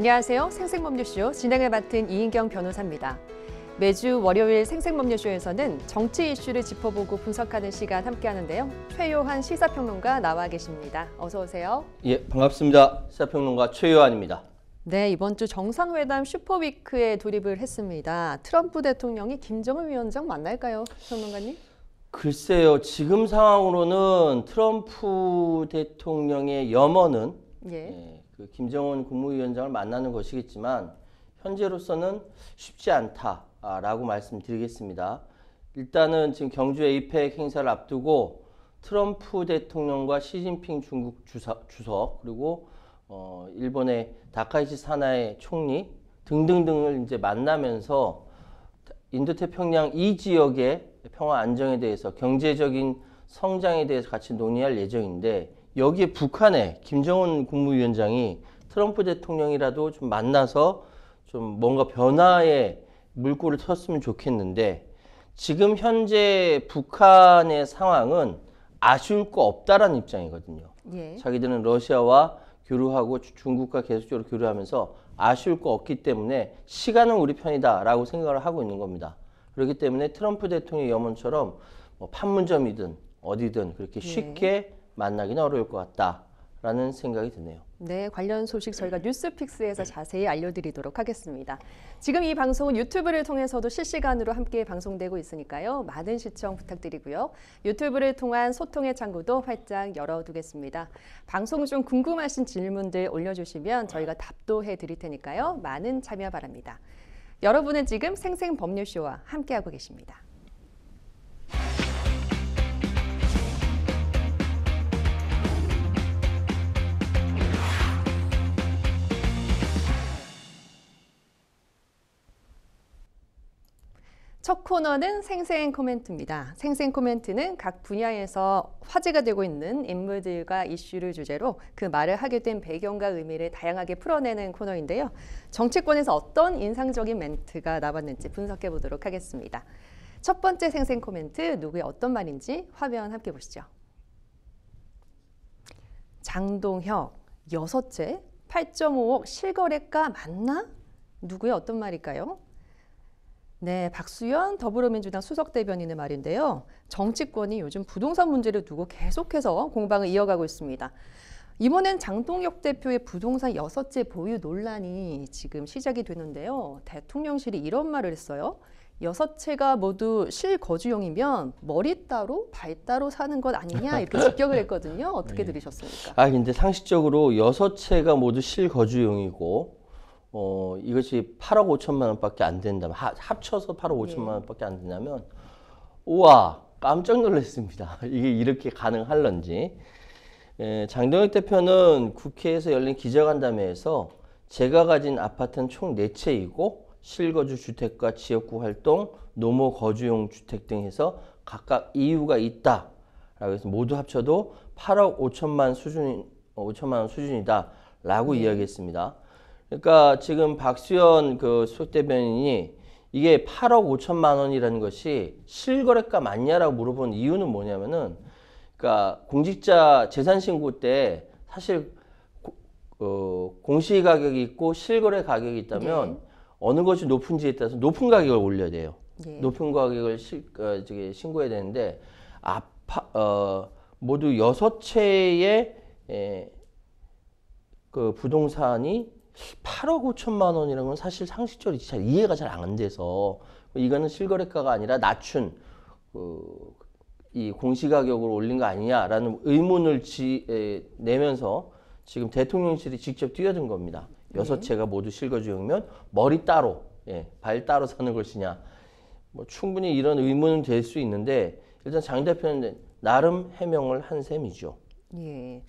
안녕하세요. 생생법률쇼 진행을 맡은 이인경 변호사입니다. 매주 월요일 생생법률쇼에서는 정치 이슈를 짚어보고 분석하는 시간 함께하는데요. 최요한 시사평론가 나와 계십니다. 어서 오세요. 예, 반갑습니다. 시사평론가 최요한입니다. 네, 이번 주 정상회담 슈퍼위크에 돌입을 했습니다. 트럼프 대통령이 김정은 위원장 만날까요, 평론가님? 글쎄요, 지금 상황으로는 트럼프 대통령의 염원은 그 김정은 국무위원장을 만나는 것이겠지만 현재로서는 쉽지 않다라고 말씀드리겠습니다. 일단은 지금 경주 에이펙 행사를 앞두고 트럼프 대통령과 시진핑 중국 주석 그리고 일본의 다카이치 사나이 총리 등등등을 이제 만나면서 인도태평양 이 지역의 평화 안정에 대해서 경제적인 성장에 대해서 같이 논의할 예정인데 여기에 북한의 김정은 국무위원장이 트럼프 대통령이라도 좀 만나서 좀 뭔가 변화의 물꼬를 텄으면 좋겠는데 지금 현재 북한의 상황은 아쉬울 거 없다라는 입장이거든요. 예. 자기들은 러시아와 교류하고 중국과 계속적으로 교류하면서 아쉬울 거 없기 때문에 시간은 우리 편이다라고 생각을 하고 있는 겁니다. 그렇기 때문에 트럼프 대통령의 염원처럼 뭐 판문점이든 어디든 그렇게 쉽게 만나기는 어려울 것 같다라는 생각이 드네요. 네, 관련 소식 저희가 뉴스픽스에서 자세히 알려드리도록 하겠습니다. 지금 이 방송은 유튜브를 통해서도 실시간으로 함께 방송되고 있으니까요. 많은 시청 부탁드리고요. 유튜브를 통한 소통의 창구도 활짝 열어두겠습니다. 방송 중 궁금하신 질문들 올려주시면 저희가 답도 해드릴 테니까요. 많은 참여 바랍니다. 여러분은 지금 생생법률쇼와 함께하고 계십니다. 첫 코너는 생생 코멘트입니다. 생생 코멘트는 각 분야에서 화제가 되고 있는 인물들과 이슈를 주제로 그 말을 하게 된 배경과 의미를 다양하게 풀어내는 코너인데요. 정치권에서 어떤 인상적인 멘트가 나왔는지 분석해 보도록 하겠습니다. 첫 번째 생생 코멘트, 누구의 어떤 말인지 화면 함께 보시죠. 장동혁, 6채 8.5억 실거래가 맞나? 누구의 어떤 말일까요? 네, 박수현 더불어민주당 수석대변인의 말인데요. 정치권이 요즘 부동산 문제를 두고 계속해서 공방을 이어가고 있습니다. 이번엔 장동혁 대표의 부동산 6채 보유 논란이 지금 시작이 되는데요. 대통령실이 이런 말을 했어요. 6채가 모두 실거주용이면 머리 따로 발 따로 사는 것 아니냐 이렇게 직격을 했거든요. 어떻게 들으셨습니까? 근데 상식적으로 6채가 모두 실거주용이고 이것이 8억 5천만 원밖에 안 된다면 합쳐서 8억 5천만 원밖에 안 된다면 우와 깜짝 놀랐습니다. 이게 이렇게 가능할런지. 장동혁 대표는 국회에서 열린 기자간담회에서 제가 가진 아파트는 총 4채이고 실거주 주택과 지역구 활동, 노모 거주용 주택 등 해서 각각 이유가 있다. 라고 해서 모두 합쳐도 8억 5천만 원 수준이다. 라고 이야기했습니다. 그러니까 지금 박수현 그 수석대변인이 이게 8억 5천만 원이라는 것이 실거래가 맞냐라고 물어본 이유는 뭐냐면은 그러니까 공직자 재산 신고 때 사실 공시가격이 있고 실거래 가격이 있다면 어느 것이 높은지에 따라서 높은 가격을 올려야 돼요. 높은 가격을 신고해야 되는데 모두 6채의 그 부동산이 8억 5천만 원이라는 건 사실 상식적으로 잘 이해가 잘 안 돼서 이거는 실거래가가 아니라 낮춘 이 공시가격으로 올린 거 아니냐라는 의문을 내면서 지금 대통령실이 직접 뛰어든 겁니다. 6채가 모두 실거주용이면 머리 따로, 발 따로 사는 것이냐. 뭐 충분히 이런 의문은 될 수 있는데 일단 장 대표는 나름 해명을 한 셈이죠. 예.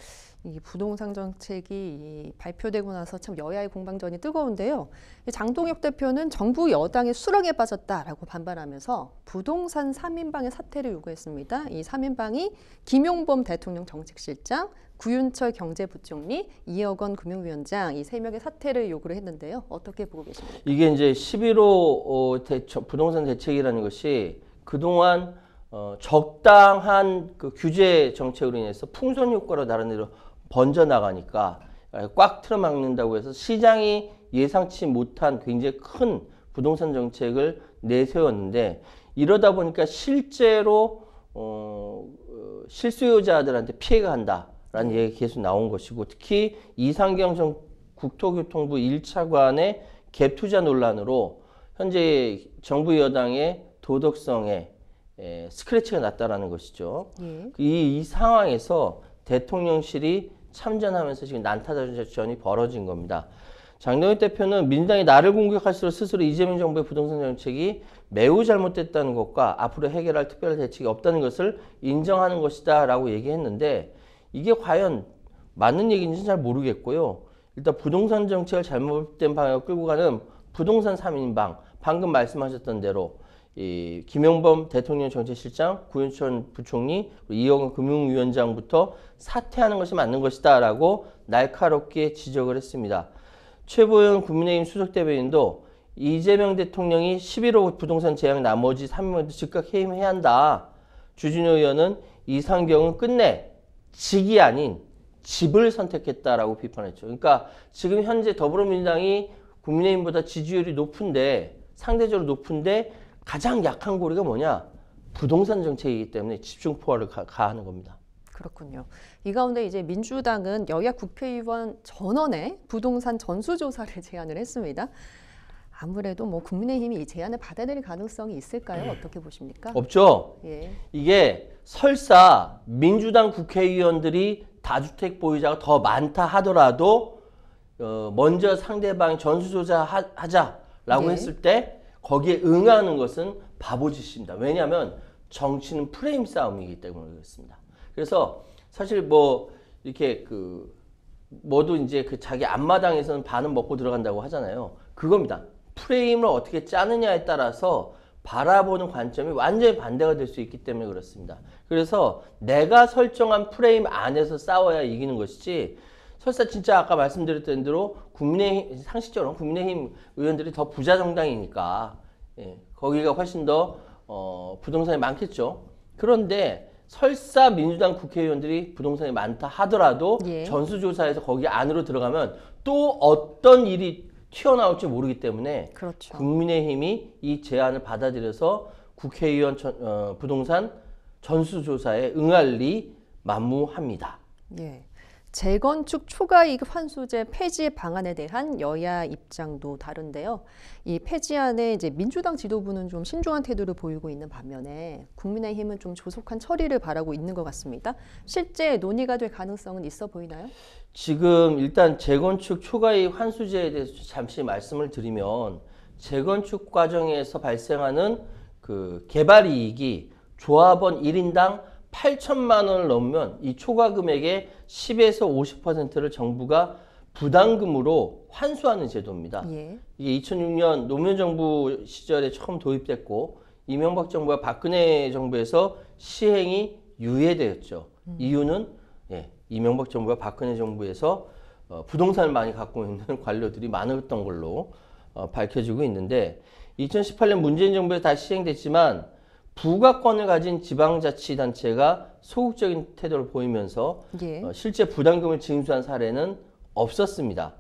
이 부동산 정책이 발표되고 나서 참 여야의 공방전이 뜨거운데요. 장동혁 대표는 정부 여당의 수렁에 빠졌다라고 반발하면서 부동산 3인방의 사퇴를 요구했습니다. 이 3인방이 김용범 대통령 정책실장, 구윤철 경제부총리, 이혁원 금융위원장 이 3명의 사퇴를 요구를 했는데요. 어떻게 보고 계십니까? 이게 이제 11호 부동산 대책이라는 것이 그동안 적당한 그 규제 정책으로 인해서 풍선 효과로 다른 데로 번져나가니까 꽉 틀어막는다고 해서 시장이 예상치 못한 굉장히 큰 부동산 정책을 내세웠는데 이러다 보니까 실제로 실수요자들한테 피해가 간다라는 얘기가 계속 나온 것이고 특히 이상경 국토교통부 1차관의 갭 투자 논란으로 현재 정부 여당의 도덕성에 스크래치가 났다라는 것이죠. 이 상황에서 대통령실이 참전하면서 지금 난타전이 벌어진 겁니다. 장동혁 대표는 민주당이 나를 공격할수록 스스로 이재명 정부의 부동산 정책이 매우 잘못됐다는 것과 앞으로 해결할 특별한 대책이 없다는 것을 인정하는 것이다 라고 얘기했는데 이게 과연 맞는 얘기인지는 잘 모르겠고요. 일단 부동산 정책을 잘못된 방향으로 끌고 가는 부동산 3인방 방금 말씀하셨던 대로 이 김용범 대통령 정책실장, 구윤천 부총리, 이영은 금융위원장부터 사퇴하는 것이 맞는 것이다 라고 날카롭게 지적을 했습니다. 최보영 국민의힘 수석대변인도 이재명 대통령이 11호 부동산 재앙 나머지 3명도 즉각 해임해야 한다. 주진우 의원은 이상경은 끝내 직이 아닌 집을 선택했다라고 비판했죠. 그러니까 지금 현재 더불어민주당이 국민의힘보다 지지율이 높은데 상대적으로 높은데 가장 약한 고리가 뭐냐? 부동산 정책이기 때문에 집중 포화를 가하는 겁니다. 그렇군요. 이 가운데 이제 민주당은 여야 국회의원 전원의 부동산 전수조사를 제안을 했습니다. 아무래도 뭐 국민의힘이 이 제안을 받아들일 가능성이 있을까요? 어떻게 보십니까? 없죠. 예. 이게 설사 민주당 국회의원들이 다주택 보유자가 더 많다 하더라도 먼저 상대방이 전수조사 하자라고 했을 때 거기에 응하는 것은 바보짓입니다. 왜냐하면 정치는 프레임 싸움이기 때문에 그렇습니다. 그래서 사실 뭐 이렇게 뭐도 이제 자기 앞마당에서는 반은 먹고 들어간다고 하잖아요. 그겁니다. 프레임을 어떻게 짜느냐에 따라서 바라보는 관점이 완전히 반대가 될 수 있기 때문에 그렇습니다. 그래서 내가 설정한 프레임 안에서 싸워야 이기는 것이지 설사 진짜 아까 말씀드렸던 대로 상식적으로 국민의힘 의원들이 더 부자 정당이니까 거기가 훨씬 더 부동산이 많겠죠. 그런데 설사 민주당 국회의원들이 부동산이 많다 하더라도 전수조사에서 거기 안으로 들어가면 또 어떤 일이 튀어나올지 모르기 때문에 그렇죠. 국민의힘이 이 제안을 받아들여서 국회의원 부동산 전수조사에 응할 리 만무합니다. 예. 재건축 초과이익 환수제 폐지 방안에 대한 여야 입장도 다른데요. 이 폐지안에 이제 민주당 지도부는 좀 신중한 태도를 보이고 있는 반면에 국민의힘은 좀 조속한 처리를 바라고 있는 것 같습니다. 실제 논의가 될 가능성은 있어 보이나요? 지금 일단 재건축 초과이익 환수제에 대해서 잠시 말씀을 드리면 재건축 과정에서 발생하는 개발이익이 조합원 1인당 8천만 원을 넘으면 이 초과 금액의 10에서 50%를 정부가 부담금으로 환수하는 제도입니다. 이게 2006년 노무현 정부 시절에 처음 도입됐고 이명박 정부와 박근혜 정부에서 시행이 유예되었죠. 이유는 이명박 정부와 박근혜 정부에서 부동산을 많이 갖고 있는 관료들이 많았던 걸로 밝혀지고 있는데 2018년 문재인 정부에 다시 시행됐지만 부가권을 가진 지방자치단체가 소극적인 태도를 보이면서 실제 부담금을 징수한 사례는 없었습니다.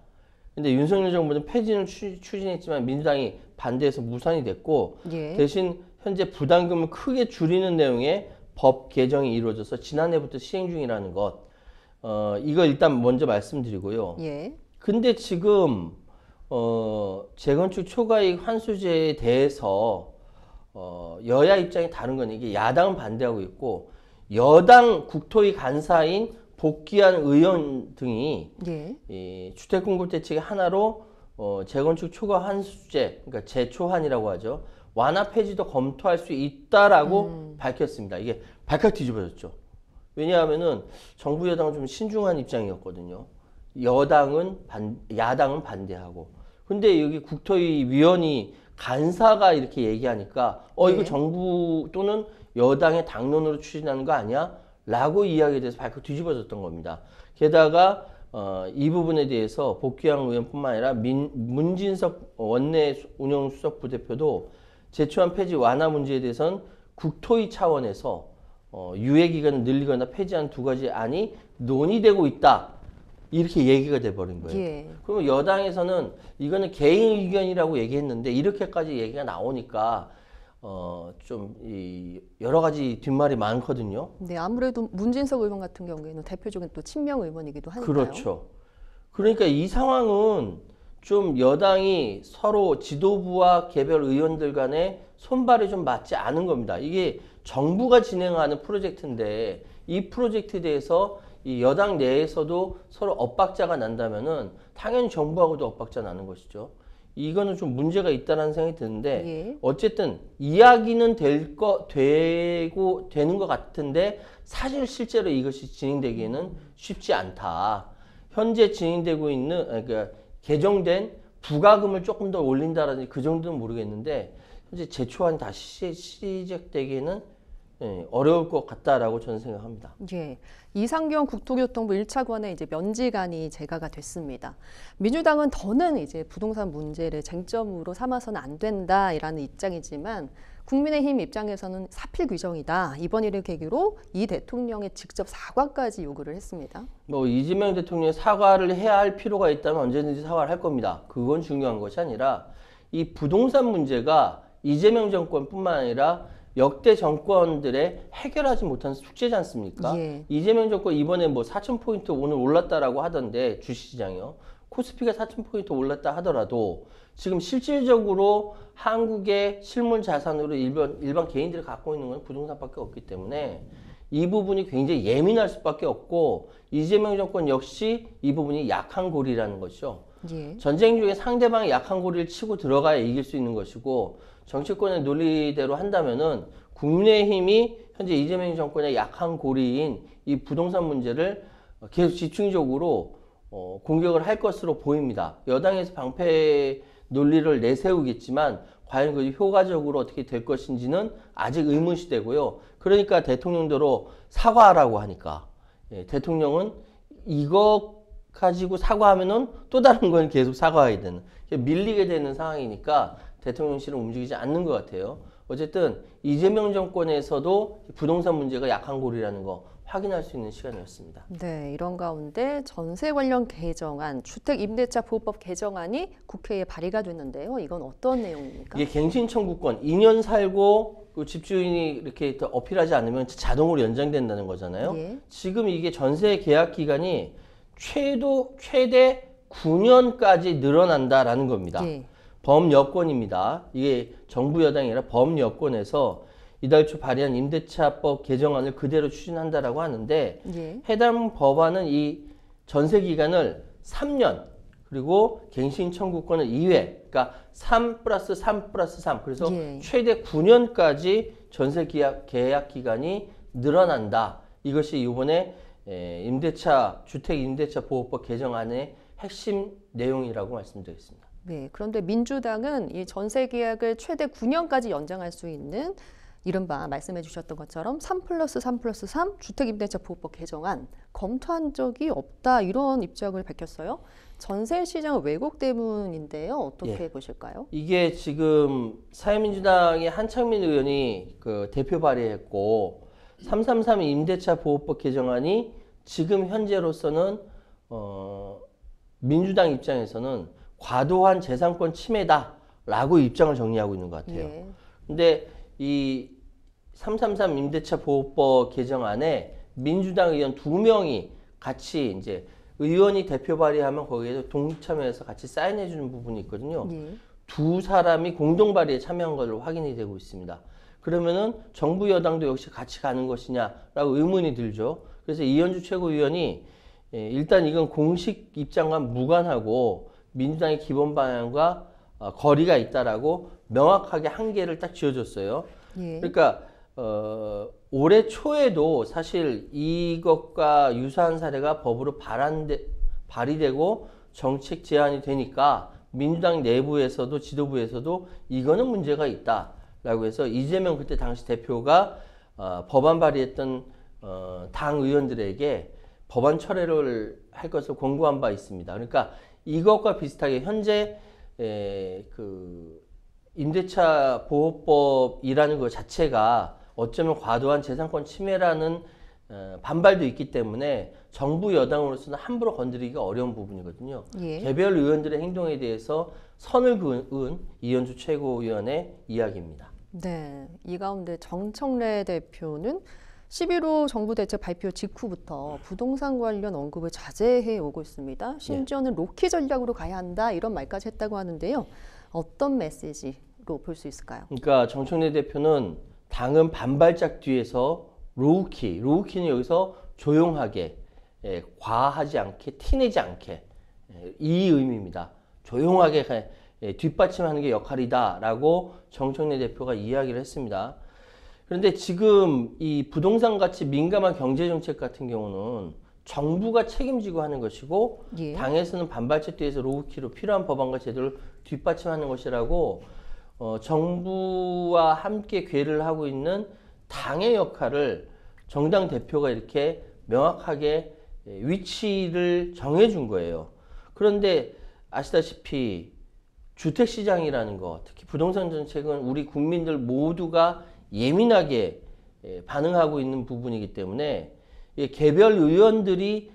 근데 윤석열 정부는 폐지는 추진했지만 민주당이 반대해서 무산이 됐고 대신 현재 부담금을 크게 줄이는 내용의 법 개정이 이루어져서 지난해부터 시행 중이라는 것 이거 일단 먼저 말씀드리고요. 근데 지금 재건축 초과이익 환수제에 대해서 여야 입장이 다른 건 이게 야당은 반대하고 있고 여당 국토위 간사인 복귀한 의원 등이 이 주택공급 대책의 하나로 재건축 초과 환수제, 그러니까 재초환이라고 하죠. 완화 폐지도 검토할 수 있다라고 밝혔습니다. 이게 발칵 뒤집어졌죠. 왜냐하면은 정부 여당은 좀 신중한 입장이었거든요. 야당은 반대하고. 근데 여기 국토위 위원이 간사가 이렇게 얘기하니까 이거 정부 또는 여당의 당론으로 추진하는 거 아니야? 라고 이야기에 대해서 발칵 뒤집어졌던 겁니다. 게다가 이 부분에 대해서 복귀한 의원뿐만 아니라 문진석 원내 운영수석 부대표도 재초안 폐지 완화 문제에 대해서는 국토위 차원에서 유예 기간을 늘리거나 폐지한 두 가지 안이 논의되고 있다. 이렇게 얘기가 돼버린 거예요. 예. 그러면 여당에서는 이거는 개인 의견이라고 얘기했는데 이렇게까지 얘기가 나오니까 좀 여러 가지 뒷말이 많거든요. 네, 아무래도 문진석 의원 같은 경우에는 대표적인 또 친명 의원이기도 하니까요. 그렇죠. 그러니까 이 상황은 좀 여당이 서로 지도부와 개별 의원들 간에 손발이 좀 맞지 않은 겁니다. 이게 정부가 진행하는 프로젝트인데 이 프로젝트에 대해서 이 여당 내에서도 서로 엇박자가 난다면은 당연히 정부하고도 엇박자 나는 것이죠. 이거는 좀 문제가 있다는 생각이 드는데 예. 어쨌든 이야기는 되는 것 같은데 사실 실제로 이것이 진행되기에는 쉽지 않다. 현재 진행되고 있는 그러니까 개정된 부과금을 조금 더 올린다라든지 그 정도는 모르겠는데 현재 제초안이 다시 시작되기에는 어려울 것 같다라고 저는 생각합니다. 예, 이상경 국토교통부 1차관의 이제 면직안이 제가가 됐습니다. 민주당은 더는 이제 부동산 문제를 쟁점으로 삼아서는 안 된다라는 입장이지만 국민의힘 입장에서는 사필 규정이다. 이번 일을 계기로 이 대통령의 직접 사과까지 요구를 했습니다. 뭐 이재명 대통령이 사과를 해야 할 필요가 있다면 언제든지 사과를 할 겁니다. 그건 중요한 것이 아니라 이 부동산 문제가 이재명 정권뿐만 아니라 역대 정권들의 해결하지 못한 숙제지 않습니까? 예. 이재명 정권 이번에 뭐 4,000포인트 오늘 올랐다라고 하던데 주식시장이요. 코스피가 4,000포인트 올랐다 하더라도 지금 실질적으로 한국의 실물 자산으로 일반 개인들이 갖고 있는 건 부동산밖에 없기 때문에 이 부분이 굉장히 예민할 수밖에 없고 이재명 정권 역시 이 부분이 약한 고리라는 것이죠. 예. 전쟁 중에 상대방의 약한 고리를 치고 들어가야 이길 수 있는 것이고 정치권의 논리대로 한다면은 국민의힘이 현재 이재명 정권의 약한 고리인 이 부동산 문제를 계속 집중적으로 공격을 할 것으로 보입니다. 여당에서 방패 논리를 내세우겠지만 과연 그 효과적으로 어떻게 될 것인지는 아직 의문시되고요. 그러니까 대통령대로 사과하라고 하니까 대통령은 이거 가지고 사과하면은 또 다른 건 계속 사과해야 되는 밀리게 되는 상황이니까 대통령실은 움직이지 않는 것 같아요. 어쨌든 이재명 정권에서도 부동산 문제가 약한 고리라는 거 확인할 수 있는 시간이었습니다. 네, 이런 가운데 전세 관련 개정안, 주택임대차 보호법 개정안이 국회에 발의가 됐는데요. 이건 어떤 내용입니까? 이게 갱신 청구권 2년 살고 그 집주인이 이렇게 어필하지 않으면 자동으로 연장된다는 거잖아요. 예. 지금 이게 전세 계약 기간이 최대 9년까지 늘어난다라는 겁니다. 예. 범여권입니다. 이게 정부 여당이 아니라 범여권에서 이달 초 발의한 임대차법 개정안을 그대로 추진한다라고 하는데 예. 해당 법안은 이 전세 기간을 3년 그리고 갱신 청구권은 2회 그러니까 3+3+3 그래서 예. 최대 9년까지 전세 계약 기간이 늘어난다. 이것이 이번에 주택 임대차 보호법 개정안의 핵심 내용이라고 말씀드리겠습니다. 네, 그런데 민주당은 이 전세 계약을 최대 9년까지 연장할 수 있는 이른바 말씀해 주셨던 것처럼 3+3+3 주택임대차 보호법 개정안 검토한 적이 없다 이런 입장을 밝혔어요. 전세 시장은 왜곡 때문인데요. 어떻게 보실까요? 이게 지금 사회민주당의 한창민 의원이 그 대표 발의했고 333 임대차 보호법 개정안이 지금 현재로서는 민주당 입장에서는 과도한 재산권 침해다라고 입장을 정리하고 있는 것 같아요. 예. 근데 이 333 임대차 보호법 개정안에 민주당 의원 2명이 같이 이제 의원이 대표 발의하면 거기에서 동참해서 같이 사인해 주는 부분이 있거든요. 예. 두 사람이 공동 발의에 참여한 걸로 확인이 되고 있습니다. 그러면은 정부 여당도 역시 같이 가는 것이냐라고 의문이 들죠. 그래서 이현주 최고위원이 일단 이건 공식 입장과 무관하고 민주당의 기본 방향과 거리가 있다라고 명확하게 한계를 딱 지어줬어요. 예. 그러니까 올해 초에도 사실 이것과 유사한 사례가 법으로 발의되고 정책 제안이 되니까 민주당 내부에서도 지도부에서도 이거는 문제가 있다라고 해서 이재명 그때 당시 대표가 법안 발의했던 당 의원들에게 법안 철회를 할 것을 권고한 바 있습니다. 그러니까 이것과 비슷하게 현재 그 임대차 보호법이라는 것 자체가 어쩌면 과도한 재산권 침해라는 반발도 있기 때문에 정부 여당으로서는 함부로 건드리기가 어려운 부분이거든요. 예. 개별 의원들의 행동에 대해서 선을 그은 이현주 최고위원의 이야기입니다. 네, 이 가운데 정청래 대표는 11호 정부 대책 발표 직후부터 부동산 관련 언급을 자제해 오고 있습니다. 심지어는 로키 전략으로 가야 한다 이런 말까지 했다고 하는데요. 어떤 메시지로 볼 수 있을까요? 그러니까 정청래 대표는 당은 반발짝 뒤에서 로우키는 여기서 조용하게, 과하지 않게, 티내지 않게, 이 의미입니다. 조용하게 뒷받침하는 게 역할이다라고 정청래 대표가 이야기를 했습니다. 그런데 지금 이 부동산 같이 민감한 경제 정책 같은 경우는 정부가 책임지고 하는 것이고 예. 당에서는 반발짝 뒤에서 로우키로 필요한 법안과 제도를 뒷받침하는 것이라고 정부와 함께 궤를 하고 있는 당의 역할을 정당 대표가 이렇게 명확하게 위치를 정해준 거예요. 그런데 아시다시피 주택시장이라는 거, 특히 부동산 정책은 우리 국민들 모두가 예민하게 반응하고 있는 부분이기 때문에 개별 의원들이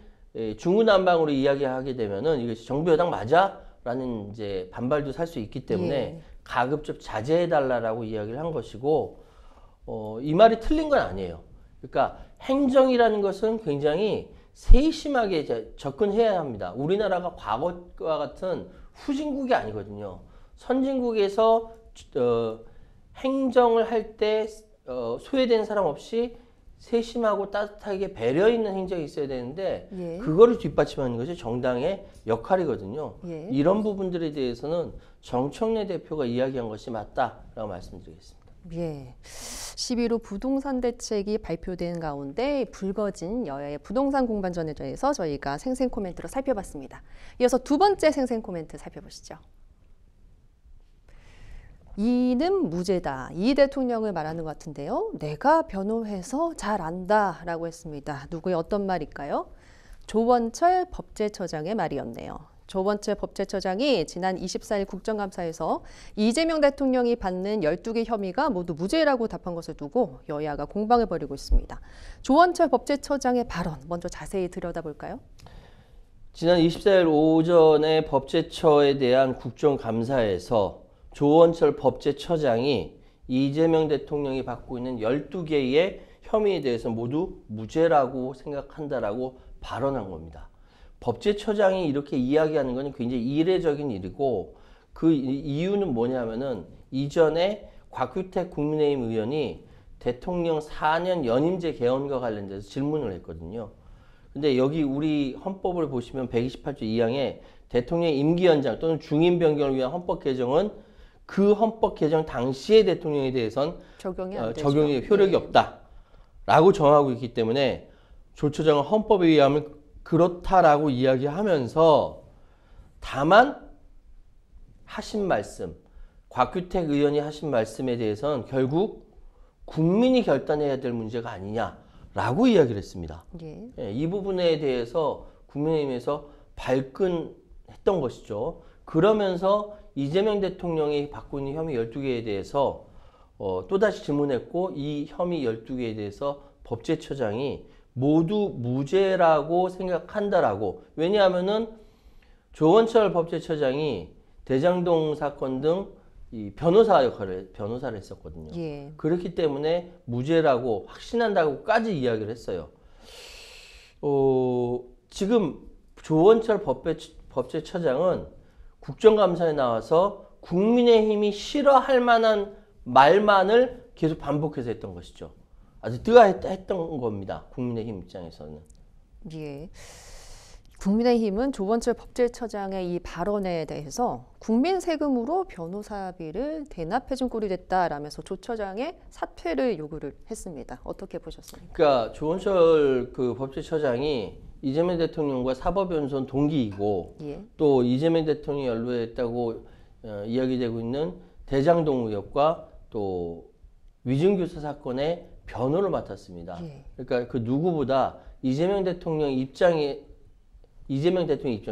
중구난방으로 이야기하게 되면은 이것이 정부 여당 맞아? 라는 이제 반발도 살 수 있기 때문에 예. 가급적 자제해달라고 이야기를 한 것이고, 이 말이 틀린 건 아니에요. 그러니까 행정이라는 것은 굉장히 세심하게 접근해야 합니다. 우리나라가 과거와 같은 후진국이 아니거든요. 선진국에서 행정을 할 때 소외된 사람 없이 세심하고 따뜻하게 배려 있는 행정이 있어야 되는데 예. 그거를 뒷받침하는 것이 정당의 역할이거든요. 예. 이런 부분들에 대해서는 정청래 대표가 이야기한 것이 맞다라고 말씀드리겠습니다. 예. 11호 부동산 대책이 발표된 가운데 불거진 여야의 부동산 공방전에 대해서 저희가 생생 코멘트로 살펴봤습니다. 이어서 두 번째 생생 코멘트 살펴보시죠. 이는 무죄다. 이 대통령을 말하는 것 같은데요. 내가 변호해서 잘 안다라고 했습니다. 누구의 어떤 말일까요? 조원철 법제처장의 말이었네요. 조원철 법제처장이 지난 24일 국정감사에서 이재명 대통령이 받는 12개 혐의가 모두 무죄라고 답한 것을 두고 여야가 공방을 벌이고 있습니다. 조원철 법제처장의 발언 먼저 자세히 들여다볼까요? 지난 24일 오전에 법제처에 대한 국정감사에서 조원철 법제처장이 이재명 대통령이 받고 있는 12개의 혐의에 대해서 모두 무죄라고 생각한다라고 발언한 겁니다. 법제처장이 이렇게 이야기하는 것은 굉장히 이례적인 일이고 그 이유는 뭐냐면은 이전에 곽규택 국민의힘 의원이 대통령 4년 연임제 개헌과 관련돼서 질문을 했거든요. 근데 여기 우리 헌법을 보시면 128조 2항에 대통령의 임기 연장 또는 중임 변경을 위한 헌법 개정은 그 헌법 개정 당시의 대통령에 대해선 적용의 효력이 없다라고 정하고 있기 때문에 조 처장은 헌법에 의하면 그렇다라고 이야기하면서 다만 하신 말씀, 곽규택 의원이 하신 말씀에 대해서는 결국 국민이 결단해야 될 문제가 아니냐라고 이야기를 했습니다. 예, 이 부분에 대해서 국민의힘에서 발끈했던 것이죠. 그러면서 이재명 대통령이 받고 있는 혐의 12개에 대해서 또다시 질문했고 이 혐의 12개에 대해서 법제처장이 모두 무죄라고 생각한다라고. 왜냐하면은 조원철 법제처장이 대장동 사건 등 이 변호사를 했었거든요. 예. 그렇기 때문에 무죄라고 확신한다고까지 이야기를 했어요. 지금 조원철 법제처장은 국정감사에 나와서 국민의힘이 싫어할 만한 말만을 계속 반복해서 했던 것이죠. 아주 뜨거했던 겁니다. 국민의힘 입장에서는. 예. 국민의힘은 조원철 법제처장의 이 발언에 대해서 국민 세금으로 변호사비를 대납해준 꼴이 됐다라면서 조 처장의 사퇴를 요구를 했습니다. 어떻게 보셨습니까? 그러니까 조원철 그 법제처장이 이재명 대통령과 사법연수원 동기이고 예. 또 이재명 대통령이 연루했다고 이야기되고 있는 대장동 의혹과 또 위증교사 사건의 변호를 맡았습니다. 예. 그러니까 그 누구보다 이재명 대통령 입장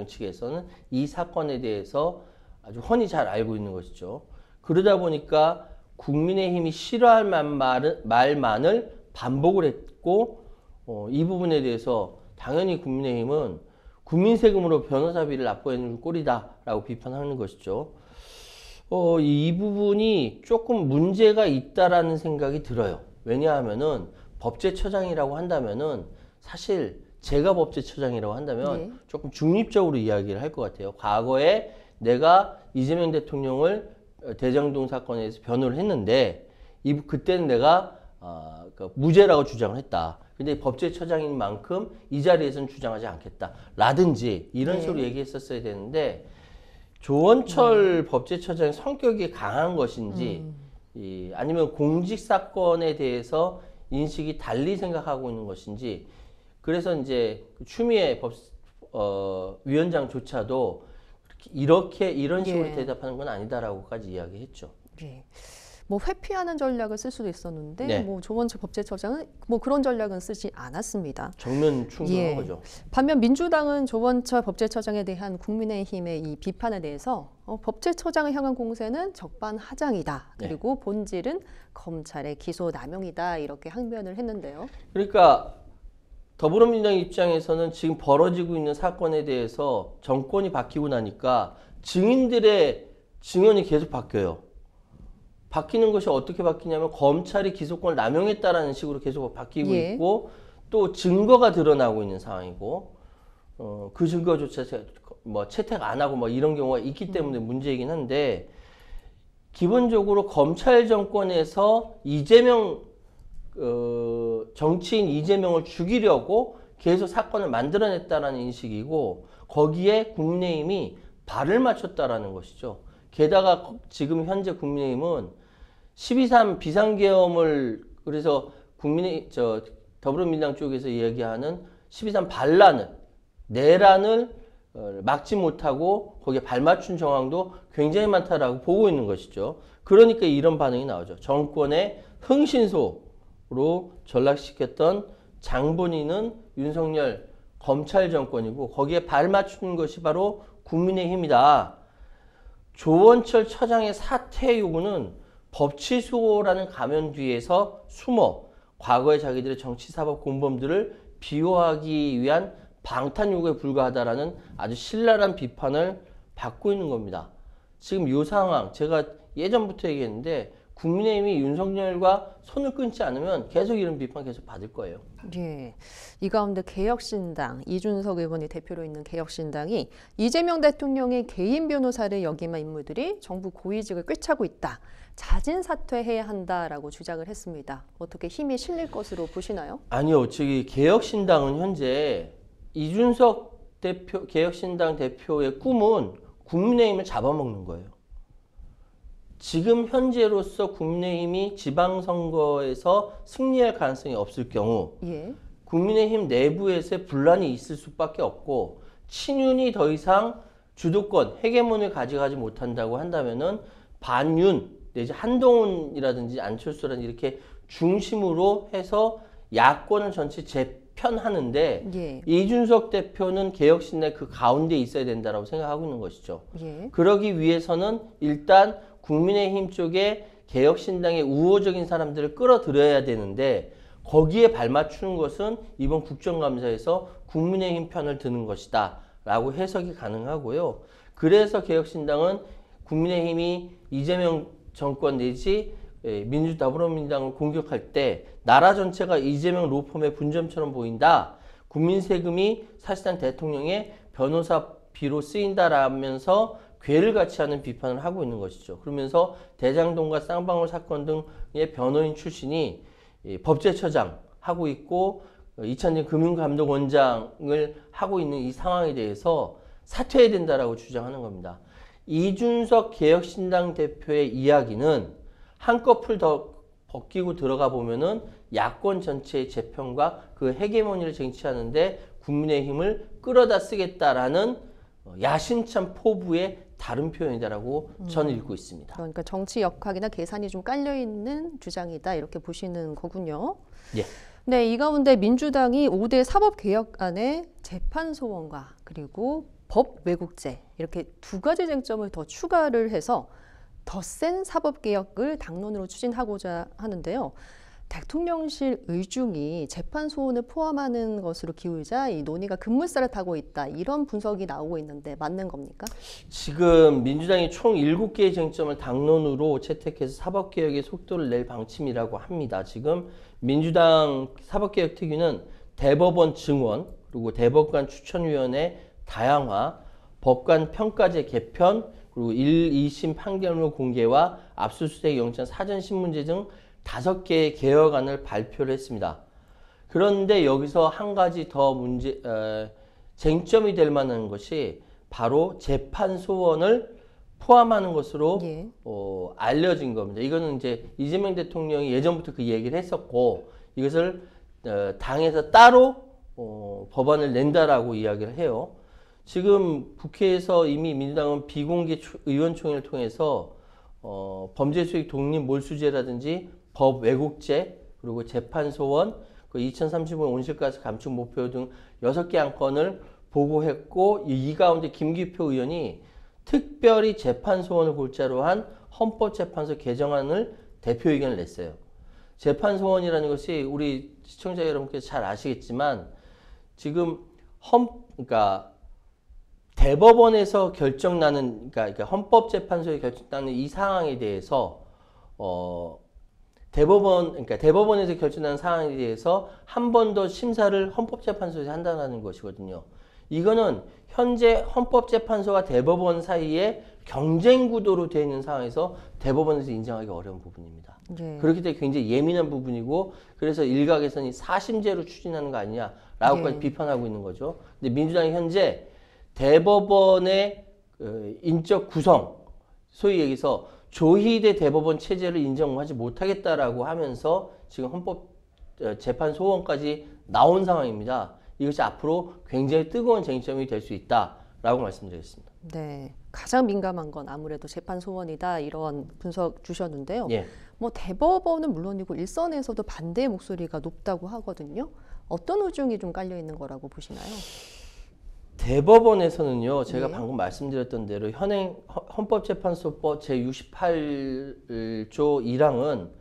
측에서는 이 사건에 대해서 아주 훤히 잘 알고 있는 것이죠. 그러다 보니까 국민의힘이 싫어할 말만을 반복을 했고 이 부분에 대해서 당연히 국민의힘은 국민 세금으로 변호사비를 납부해준 꼴이다라고 비판하는 것이죠. 이 부분이 조금 문제가 있다라는 생각이 들어요. 왜냐하면은 법제처장이라고 한다면은 사실 제가 법제처장이라고 한다면 네. 조금 중립적으로 이야기를 할 것 같아요. 과거에 내가 이재명 대통령을 대장동 사건에서 변호를 했는데 그때는 내가 무죄라고 주장을 했다. 근데 법제처장인 만큼 이 자리에서는 주장하지 않겠다. 라든지 이런 식으로 얘기했었어야 되는데 조원철 법제처장의 성격이 강한 것인지 아니면 공직사건에 대해서 인식이 달리 생각하고 있는 것인지 그래서 이제 추미애 위원장조차도 이런 식으로 대답하는 건 아니다라고까지 이야기했죠. 예. 뭐 회피하는 전략을 쓸 수도 있었는데 네. 뭐 조원철 법제처장은 뭐 그런 전략은 쓰지 않았습니다. 정면 충돌한 거죠. 반면 민주당은 조원철 법제처장에 대한 국민의힘의 이 비판에 대해서 법제처장을 향한 공세는 적반하장이다. 그리고 본질은 검찰의 기소 남용이다. 이렇게 항변을 했는데요. 그러니까 더불어민주당 입장에서는 지금 벌어지고 있는 사건에 대해서 정권이 바뀌고 나니까 증인들의 증언이 계속 바뀌어요. 바뀌는 것이 어떻게 바뀌냐면 검찰이 기소권을 남용했다라는 식으로 계속 바뀌고 있고 또 증거가 드러나고 있는 상황이고 그 증거조차 뭐 채택 안 하고 뭐 이런 경우가 있기 때문에 문제이긴 한데 기본적으로 검찰 정권에서 이재명 정치인 이재명을 죽이려고 계속 사건을 만들어냈다라는 인식이고 거기에 국민의힘이 발을 맞췄다라는 것이죠. 게다가 지금 현재 국민의힘은 12.3 비상계엄을 그래서 더불어민주당 쪽에서 이야기하는 12.3 반란을 내란을 막지 못하고 거기에 발맞춘 정황도 굉장히 많다라고 보고 있는 것이죠. 그러니까 이런 반응이 나오죠. 정권의 흥신소로 전락시켰던 장본인은 윤석열 검찰 정권이고 거기에 발맞춘 것이 바로 국민의힘이다. 조원철 처장의 사퇴 요구는 법치수호라는 가면 뒤에서 숨어 과거의 자기들의 정치사법 공범들을 비호하기 위한 방탄 요구에 불과하다라는 아주 신랄한 비판을 받고 있는 겁니다. 지금 이 상황 제가 예전부터 얘기했는데 국민의힘이 윤석열과 손을 끊지 않으면 계속 이런 비판 계속 받을 거예요. 예. 이 가운데 개혁신당 이준석 의원이 대표로 있는 개혁신당이 이재명 대통령의 개인 변호사를 역임한 인물들이 정부 고위직을 꿰차고 있다. 자진 사퇴해야 한다라고 주장을 했습니다. 어떻게 힘이 실릴 것으로 보시나요? 아니요. 저기 개혁신당은 현재 이준석 대표 개혁신당 대표의 꿈은 국민의힘을 잡아먹는 거예요. 지금 현재로서 국민의힘이 지방선거에서 승리할 가능성이 없을 경우 국민의힘 내부에서의 분란이 있을 수밖에 없고 친윤이 더 이상 주도권, 헤게몬을 가져가지 못한다고 한다면은 반윤 내지 한동훈이라든지 안철수라든지 이렇게 중심으로 해서 야권을 전체 재편하는데 이준석 대표는 개혁신당 그 가운데 있어야 된다고 생각하고 있는 것이죠. 그러기 위해서는 일단 국민의힘 쪽에 개혁신당의 우호적인 사람들을 끌어들여야 되는데 거기에 발맞추는 것은 이번 국정감사에서 국민의힘 편을 드는 것이다 라고 해석이 가능하고요. 그래서 개혁신당은 국민의힘이 이재명 정권 내지 더불어민주당을 공격할 때 나라 전체가 이재명 로펌의 분점처럼 보인다. 국민 세금이 사실상 대통령의 변호사비로 쓰인다라면서 괴를 같이 하는 비판을 하고 있는 것이죠. 그러면서 대장동과 쌍방울 사건 등의 변호인 출신이 법제처장 하고 있고 이찬진 금융감독원장을 하고 있는 이 상황에 대해서 사퇴해야 된다라고 주장하는 겁니다. 이준석 개혁신당 대표의 이야기는 한꺼풀 더 벗기고 들어가 보면은 야권 전체의 재편과 그 헤게모니를 쟁취하는데 국민의힘을 끌어다 쓰겠다라는 야심찬 포부의 다른 표현이다라고 저는 읽고 있습니다. 그러니까 정치 역학이나 계산이 좀 깔려있는 주장이다 이렇게 보시는 거군요. 네, 이 가운데 민주당이 5대 사법개혁안에 재판 소원과 그리고 법 왜곡죄 이렇게 두 가지 쟁점을 더 추가를 해서 더 센 사법개혁을 당론으로 추진하고자 하는데요. 대통령실 의중이 재판 소원을 포함하는 것으로 기울자 이 논의가 급물살을 타고 있다. 이런 분석이 나오고 있는데 맞는 겁니까? 지금 민주당이 총 7개의 쟁점을 당론으로 채택해서 사법개혁의 속도를 낼 방침이라고 합니다. 지금 민주당 사법개혁 특위는 대법원 증원, 그리고 대법관 추천위원회 다양화, 법관 평가제 개편, 그리고 1, 2심 판결문 공개와 압수수색 영장 사전신문제 등 5개의 개혁안을 발표를 했습니다. 그런데 여기서 한 가지 더 쟁점이 될 만한 것이 바로 재판 소원을 포함하는 것으로 예. 알려진 겁니다. 이거는 이제 이재명 대통령이 예전부터 그 얘기를 했었고 이것을 당에서 따로 법안을 낸다라고 이야기를 해요. 지금 국회에서 이미 민주당은 비공개 의원총회를 통해서 범죄수익 독립 몰수제라든지 법 왜곡죄, 그리고 재판 소원, 그 2035년 온실가스 감축 목표 등 6개 안건을 보고했고 이 가운데 김기표 의원이 특별히 재판 소원을 골자로 한 헌법재판소 개정안을 대표 의견을 냈어요. 재판 소원이라는 것이 우리 시청자 여러분께서 잘 아시겠지만 지금 그러니까 대법원에서 결정나는 그러니까 헌법재판소에 결정나는 이 상황에 대해서 대법원에서 결정난 사항에 대해서 한 번 더 심사를 헌법재판소에서 한다는 것이거든요. 이거는 현재 헌법재판소와 대법원 사이에 경쟁 구도로 되어 있는 상황에서 대법원에서 인정하기 어려운 부분입니다. 네. 그렇기 때문에 굉장히 예민한 부분이고 그래서 일각에서는 사심제로 추진하는 거 아니냐라고까지 비판하고 있는 거죠. 근데 민주당이 현재 대법원의 인적 구성, 소위 얘기해서 조희대 대법원 체제를 인정하지 못하겠다라고 하면서 지금 헌법 재판 소원까지 나온 상황입니다. 이것이 앞으로 굉장히 뜨거운 쟁점이 될 수 있다라고 말씀드리겠습니다. 네, 가장 민감한 건 아무래도 재판 소원이다 이런 분석 주셨는데요. 예. 뭐 대법원은 물론이고 일선에서도 반대의 목소리가 높다고 하거든요. 어떤 의중이 좀 깔려 있는 거라고 보시나요? 대법원에서는요, 제가 예. 방금 말씀드렸던 대로 현행 헌법재판소법 제68조 1항은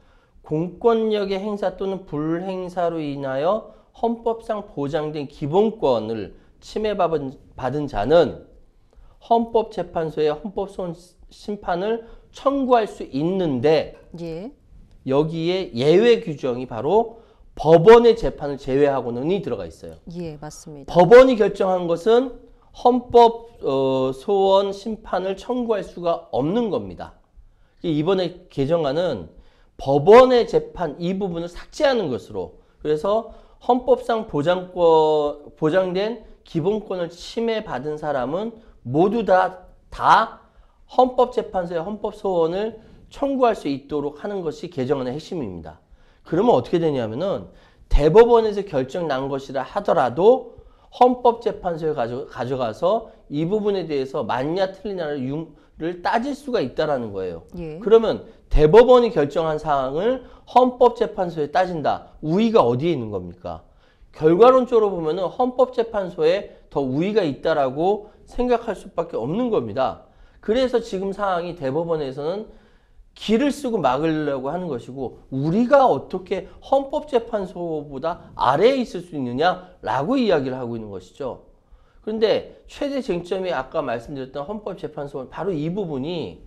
공권력의 행사 또는 불행사로 인하여 헌법상 보장된 기본권을 침해받은 자는 헌법재판소에 헌법소원 심판을 청구할 수 있는데 예. 여기에 예외 규정이 바로 법원의 재판을 제외하고는이 들어가 있어요. 예, 맞습니다. 법원이 결정한 것은 헌법 소원 심판을 청구할 수가 없는 겁니다. 이번에 개정안은 법원의 재판 이 부분을 삭제하는 것으로 그래서 헌법상 보장된 기본권을 침해받은 사람은 모두 다 헌법재판소의 헌법소원을 청구할 수 있도록 하는 것이 개정안의 핵심입니다. 그러면 어떻게 되냐면은 대법원에서 결정 난 것이라 하더라도 헌법재판소에 가져가서 이 부분에 대해서 맞냐 틀리냐를 따질 수가 있다라는 거예요. 예. 그러면 대법원이 결정한 사항을 헌법재판소에 따진다. 우위가 어디에 있는 겁니까? 결과론적으로 보면은 헌법재판소에 더 우위가 있다라고 생각할 수밖에 없는 겁니다. 그래서 지금 상황이 대법원에서는 기를 쓰고 막으려고 하는 것이고 우리가 어떻게 헌법재판소보다 아래에 있을 수 있느냐라고 이야기를 하고 있는 것이죠. 그런데 최대 쟁점이 아까 말씀드렸던 헌법재판소 바로 이 부분이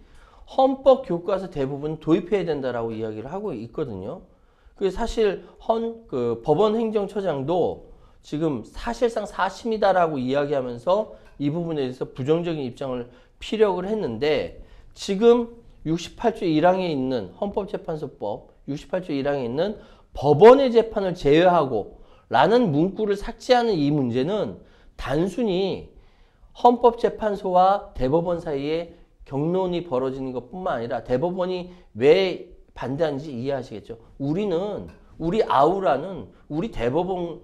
헌법교과서 대부분 도입해야 된다라고 이야기를 하고 있거든요. 그게 사실 법원행정처장도 지금 사실상 사심이다라고 이야기하면서 이 부분에 대해서 부정적인 입장을 피력을 했는데 지금 68조 1항에 있는 헌법재판소법 68조 1항에 있는 법원의 재판을 제외하고 라는 문구를 삭제하는 이 문제는 단순히 헌법재판소와 대법원 사이에 격론이 벌어지는 것뿐만 아니라 대법원이 왜 반대하는지 이해하시겠죠. 우리 아우라는 우리 대법관들은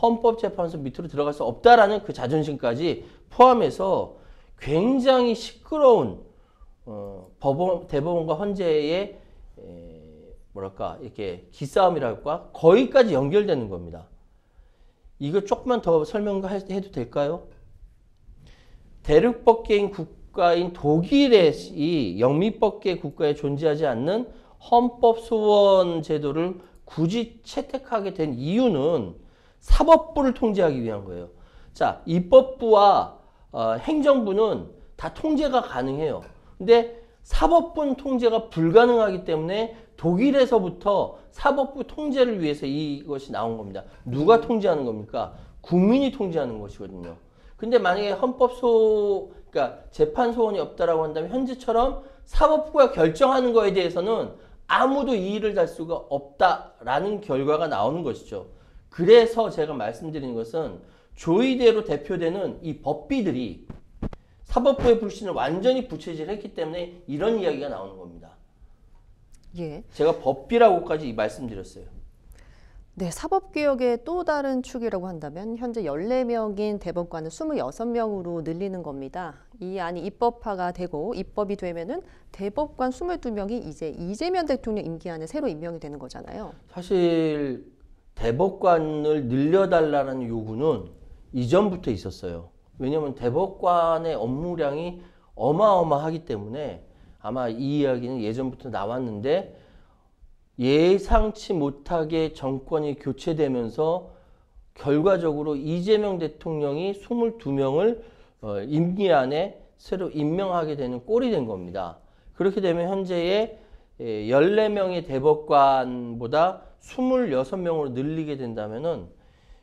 헌법재판소 밑으로 들어갈 수 없다라는 그 자존심까지 포함해서 굉장히 시끄러운 대법원과 헌재의 이렇게 기싸움이랄까 거기까지 연결되는 겁니다. 이거 조금만 더 설명해도 될까요? 대륙법계인 국가인 독일의 이 영미법계 국가에 존재하지 않는 헌법 소원 제도를 굳이 채택하게 된 이유는 사법부를 통제하기 위한 거예요. 자, 입법부와 행정부는 다 통제가 가능해요. 근데 사법부는 통제가 불가능하기 때문에 독일에서부터 사법부 통제를 위해서 이것이 나온 겁니다. 누가 통제하는 겁니까? 국민이 통제하는 것이거든요. 근데 만약에 그러니까 재판 소원이 없다라고 한다면 현재처럼 사법부가 결정하는 거에 대해서는 아무도 이의를 달 수가 없다라는 결과가 나오는 것이죠. 그래서 제가 말씀드리는 것은 조의대로 대표되는 이 법비들이 사법부의 불신을 완전히 부채질했기 때문에 이런 이야기가 나오는 겁니다. 예. 제가 법비라고까지 말씀드렸어요. 네, 사법개혁의 또 다른 축이라고 한다면 현재 14명인 대법관을 26명으로 늘리는 겁니다. 이 안이 입법화가 되고 입법이 되면은 대법관 22명이 이제 이재명 대통령 임기 안에 새로 임명이 되는 거잖아요. 사실 대법관을 늘려달라는 요구는 이전부터 있었어요. 왜냐하면 대법관의 업무량이 어마어마하기 때문에 아마 이 이야기는 예전부터 나왔는데 예상치 못하게 정권이 교체되면서 결과적으로 이재명 대통령이 22명을 임기 안에 새로 임명하게 되는 꼴이 된 겁니다. 그렇게 되면 현재의 14명의 대법관보다 26명으로 늘리게 된다면은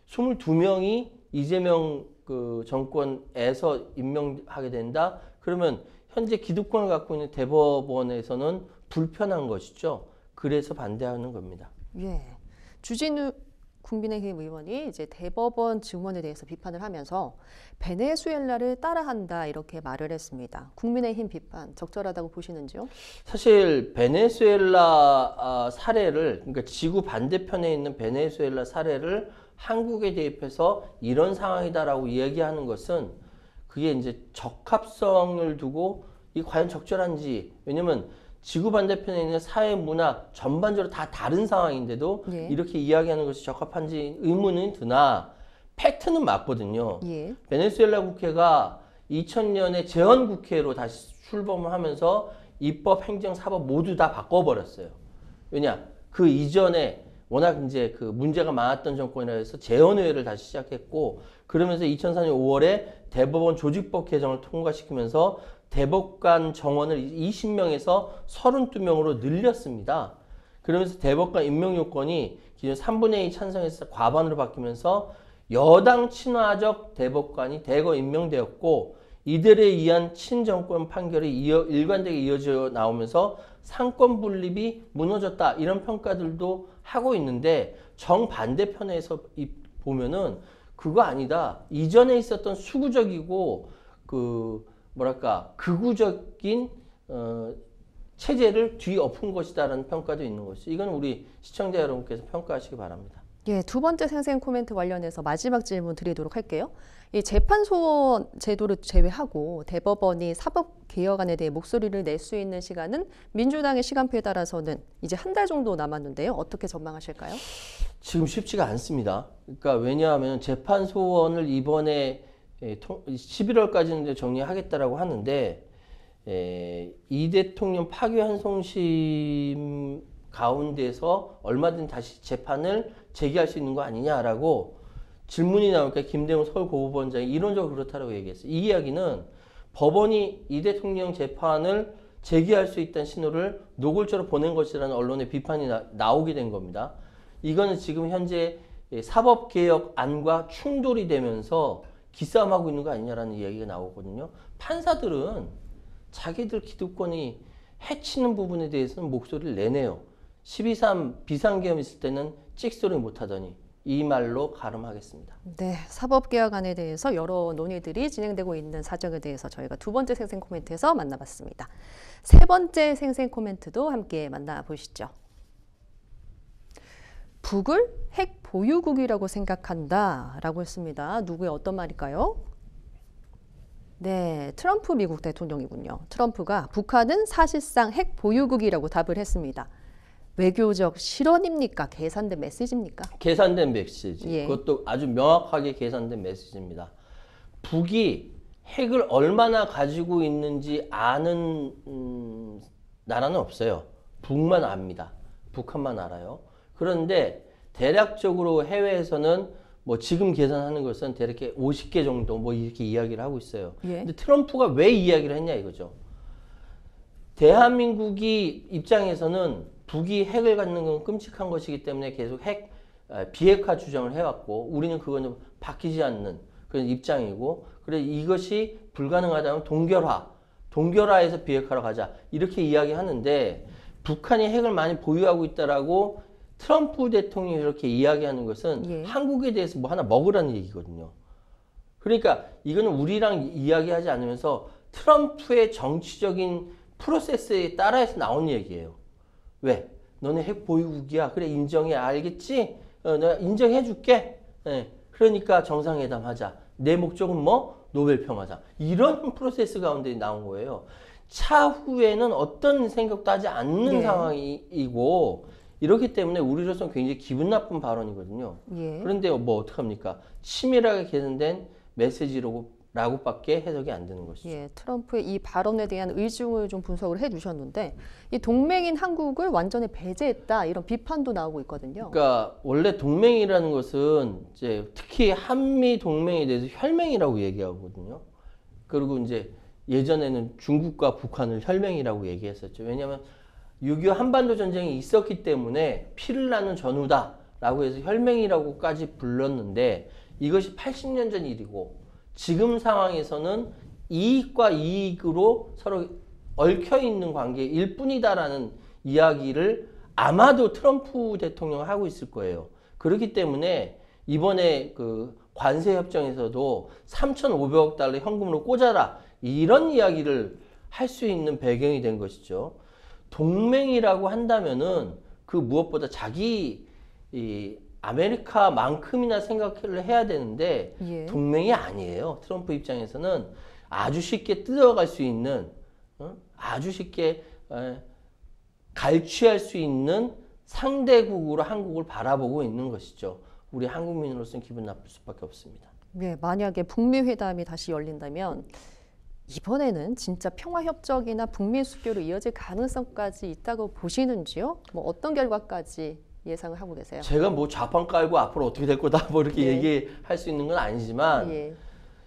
22명이 이재명 그 정권에서 임명하게 된다. 그러면 현재 기득권을 갖고 있는 대법원에서는 불편한 것이죠. 그래서 반대하는 겁니다. 예. 주진우 국민의힘 의원이 이제 대법원 증언에 대해서 비판을 하면서 베네수엘라를 따라한다 이렇게 말을 했습니다. 국민의힘 비판 적절하다고 보시는지요? 사실 베네수엘라 사례를 그러니까 지구 반대편에 있는 베네수엘라 사례를 한국에 대입해서 이런 상황이다라고 이야기하는 것은 그게 이제 적합성을 두고 이 과연 적절한지 왜냐면 지구 반대편에 있는 사회 문화 전반적으로 다 다른 상황인데도 예. 이렇게 이야기하는 것이 적합한지 의문은 드나 팩트는 맞거든요. 예. 베네수엘라 국회가 2000년에 재헌국회로 다시 출범을 하면서 입법, 행정, 사법 모두 다 바꿔버렸어요. 왜냐? 그 이전에 워낙 이제 그 문제가 많았던 정권이라 해서 재헌의회를 다시 시작했고 그러면서 2004년 5월에 대법원 조직법 개정을 통과시키면서 대법관 정원을 20명에서 32명으로 늘렸습니다. 그러면서 대법관 임명 요건이 기존 3분의 2 찬성에서 과반으로 바뀌면서 여당 친화적 대법관이 대거 임명되었고 이들에 의한 친정권 판결이 일관되게 이어져 나오면서 상권 분립이 무너졌다 이런 평가들도 하고 있는데 정반대편에서 보면은 그거 아니다. 이전에 있었던 수구적이고 극우적인 체제를 뒤엎은 것이다라는 평가도 있는 것이죠. 이건 우리 시청자 여러분께서 평가하시기 바랍니다. 예, 두 번째 생생 코멘트 관련해서 마지막 질문 드리도록 할게요. 이 재판소원 제도를 제외하고 대법원이 사법개혁안에 대해 목소리를 낼 수 있는 시간은 민주당의 시간표에 따라서는 이제 한 달 정도 남았는데요. 어떻게 전망하실까요? 지금 쉽지가 않습니다. 그러니까 왜냐하면 재판소원을 이번에 11월까지는 정리하겠다라고 하는데 이 대통령 파기환 송심 가운데서 얼마든지 다시 재판을 제기할 수 있는 거 아니냐라고 질문이 나오니까 김대웅 서울고법원장이 이론적으로 그렇다고 얘기했어요. 이 이야기는 법원이 이 대통령 재판을 제기할 수 있다는 신호를 노골적으로 보낸 것이라는 언론의 비판이 나오게 된 겁니다. 이거는 지금 현재 사법개혁안과 충돌이 되면서 기싸움하고 있는 거 아니냐라는 이야기가 나오거든요. 판사들은 자기들 기득권이 해치는 부분에 대해서는 목소리를 내네요. 12.3 비상계엄 있을 때는 찍소리 못하더니 이 말로 가름하겠습니다. 네, 사법개혁안에 대해서 여러 논의들이 진행되고 있는 사정에 대해서 저희가 두 번째 생생 코멘트에서 만나봤습니다. 세 번째 생생 코멘트도 함께 만나보시죠. 북을 핵 보유국이라고 생각한다라고 했습니다. 누구의 어떤 말일까요? 네, 트럼프 미국 대통령이군요. 트럼프가 북한은 사실상 핵 보유국이라고 답을 했습니다. 외교적 실언입니까? 계산된 메시지입니까? 계산된 메시지. 예. 그것도 아주 명확하게 계산된 메시지입니다. 북이 핵을 얼마나 가지고 있는지 아는 나라는 없어요. 북만 압니다. 북한만 알아요. 그런데 대략적으로 해외에서는 뭐 지금 계산하는 것은 대략 50개 정도 뭐 이렇게 이야기를 하고 있어요. 예. 근데 트럼프가 왜 이야기를 했냐 이거죠. 대한민국이 입장에서는 북이 핵을 갖는 건 끔찍한 것이기 때문에 계속 비핵화 주장을 해왔고 우리는 그거는 바뀌지 않는 그런 입장이고 그래 이것이 불가능하다면 동결화해서 비핵화로 가자 이렇게 이야기하는데 북한이 핵을 많이 보유하고 있다라고 트럼프 대통령이 이렇게 이야기하는 것은 예. 한국에 대해서 뭐 하나 먹으라는 얘기거든요. 그러니까 이거는 우리랑 이야기하지 않으면서 트럼프의 정치적인 프로세스에 따라서 나온 얘기예요. 왜? 너네 핵 보유국이야. 그래 인정해. 알겠지? 내가 인정해 줄게. 네. 그러니까 정상회담 하자. 내 목적은 뭐? 노벨 평화상. 이런 프로세스 가운데 나온 거예요. 차후에는 어떤 생각도 하지 않는 네. 상황이고 이렇기 때문에 우리로서는 굉장히 기분 나쁜 발언이거든요. 예. 그런데 뭐 어떡합니까? 치밀하게 개선된 메시지라고밖에 해석이 안 되는 것이죠. 예, 트럼프의 이 발언에 대한 의중을 좀 분석을 해주셨는데 이 동맹인 한국을 완전히 배제했다 이런 비판도 나오고 있거든요. 그러니까 원래 동맹이라는 것은 이제 특히 한미 동맹에 대해서 혈맹이라고 얘기하거든요. 그리고 이제 예전에는 중국과 북한을 혈맹이라고 얘기했었죠. 왜냐하면 6.25 한반도 전쟁이 있었기 때문에 피를 나눈 전후다라고 해서 혈맹이라고까지 불렀는데 이것이 80년 전 일이고 지금 상황에서는 이익과 이익으로 서로 얽혀있는 관계일 뿐이다라는 이야기를 아마도 트럼프 대통령은 하고 있을 거예요. 그렇기 때문에 이번에 그 관세협정에서도 3,500억 달러 현금으로 꽂아라 이런 이야기를 할 수 있는 배경이 된 것이죠. 동맹이라고 한다면은 그 무엇보다 자기 이 아메리카만큼이나 생각을 해야 되는데 예. 동맹이 아니에요. 트럼프 입장에서는 아주 쉽게 뜯어갈 수 있는 아주 쉽게 갈취할 수 있는 상대국으로 한국을 바라보고 있는 것이죠. 우리 한국민으로서는 기분 나쁠 수밖에 없습니다. 예, 만약에 북미 회담이 다시 열린다면 이번에는 진짜 평화협정이나 북미 수교로 이어질 가능성까지 있다고 보시는지요? 뭐 어떤 결과까지 예상을 하고 계세요? 제가 뭐 좌판 깔고 앞으로 어떻게 될 거다 뭐 이렇게 네. 얘기할 수 있는 건 아니지만 예.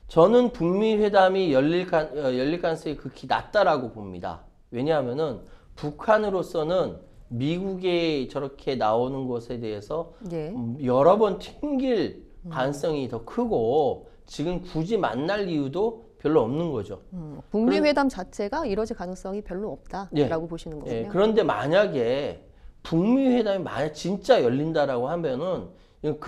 저는 북미 회담이 열릴 가능성이 극히 낮다라고 봅니다. 왜냐하면은 북한으로서는 미국에 저렇게 나오는 것에 대해서 예. 여러 번 튕길 가능성이 더 크고 지금 굳이 만날 이유도 별로 없는 거죠. 북미 회담 자체가 이뤄질 가능성이 별로 없다라고 예. 보시는 거군요. 예, 그런데 만약에 북미 회담이 만약 진짜 열린다라고 하면은 이건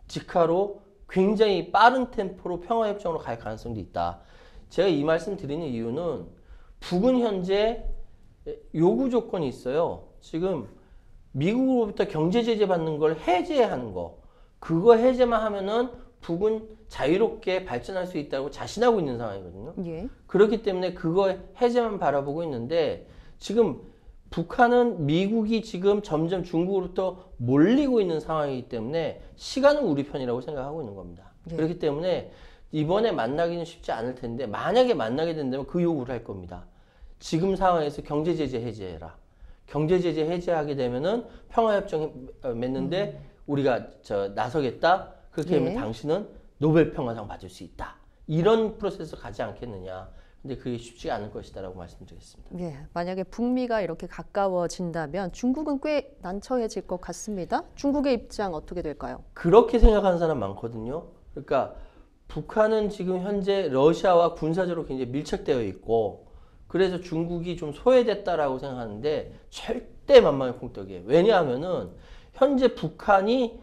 급전직하로 굉장히 빠른 템포로 평화협정으로 갈 가능성도 있다. 제가 이 말씀 드리는 이유는 북은 현재 요구 조건이 있어요. 지금 미국으로부터 경제 제재 받는 걸 해제하는 거. 그거 해제만 하면은 북은 자유롭게 발전할 수 있다고 자신하고 있는 상황이거든요. 예. 그렇기 때문에 그거 해제만 바라보고 있는데 지금 북한은 미국이 지금 점점 중국으로부터 몰리고 있는 상황이기 때문에 시간은 우리 편이라고 생각하고 있는 겁니다. 예. 그렇기 때문에 이번에 만나기는 쉽지 않을 텐데 만약에 만나게 된다면 그 요구를 할 겁니다. 지금 상황에서 경제 제재 해제해라. 경제 제재 해제하게 되면은 평화협정 맺는데 우리가 나서겠다. 그렇게 하면 예. 당신은 노벨 평화상 받을 수 있다. 이런 프로세스로 가지 않겠느냐. 근데 그게 쉽지 않을 것이다라고 말씀드리겠습니다. 예, 만약에 북미가 이렇게 가까워진다면 중국은 꽤 난처해질 것 같습니다. 중국의 입장 어떻게 될까요? 그렇게 생각하는 사람 많거든요. 그러니까 북한은 지금 현재 러시아와 군사적으로 굉장히 밀착되어 있고 그래서 중국이 좀 소외됐다라고 생각하는데 절대 만만의 콩떡이에요. 왜냐하면은 현재 북한이